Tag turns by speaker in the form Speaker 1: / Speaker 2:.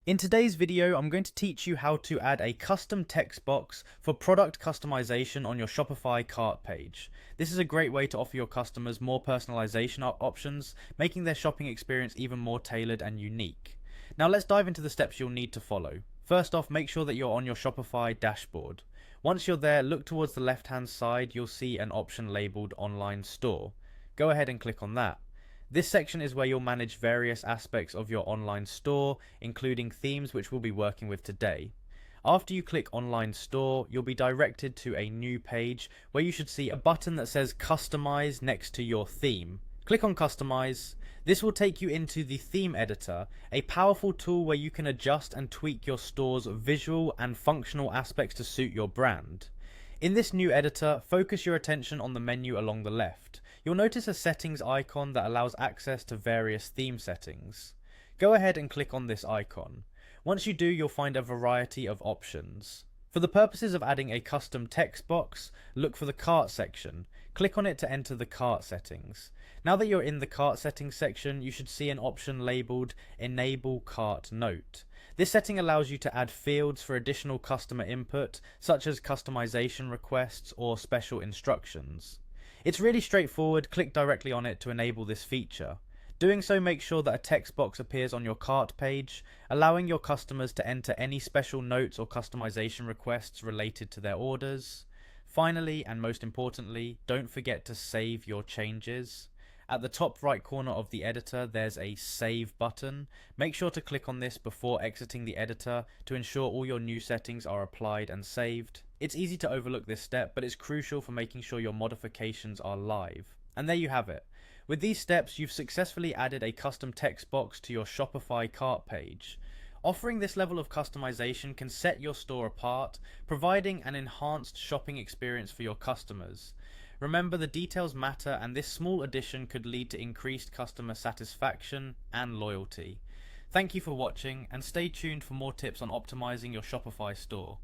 Speaker 1: In today's video, I'm going to teach you how to add a custom text box for product customization on your Shopify cart page. This is a great way to offer your customers more personalization options, making their shopping experience even more tailored and unique. Now let's dive into the steps you'll need to follow. First off, make sure that you're on your Shopify dashboard. Once you're there, look towards the left-hand side, you'll see an option labeled Online Store. Go ahead and click on that. This section is where you'll manage various aspects of your online store, including themes which we'll be working with today. After you click Online Store, you'll be directed to a new page where you should see a button that says Customize next to your theme. Click on Customize. This will take you into the theme editor, a powerful tool where you can adjust and tweak your store's visual and functional aspects to suit your brand. In this new editor, focus your attention on the menu along the left. You'll notice a settings icon that allows access to various theme settings. Go ahead and click on this icon. Once you do, you'll find a variety of options. For the purposes of adding a custom text box, look for the cart section. Click on it to enter the cart settings. Now that you're in the cart settings section, you should see an option labeled Enable Cart Note. This setting allows you to add fields for additional customer input, such as customization requests or special instructions. It's really straightforward. Click directly on it to enable this feature. Doing so makes sure that a text box appears on your cart page, allowing your customers to enter any special notes or customization requests related to their orders. Finally, and most importantly, don't forget to save your changes. At the top right corner of the editor, there's a Save button. Make sure to click on this before exiting the editor to ensure all your new settings are applied and saved. It's easy to overlook this step, but it's crucial for making sure your modifications are live. And there you have it. With these steps, you've successfully added a custom text box to your Shopify cart page. Offering this level of customization can set your store apart, providing an enhanced shopping experience for your customers. Remember, the details matter, and this small addition could lead to increased customer satisfaction and loyalty. Thank you for watching, and stay tuned for more tips on optimizing your Shopify store.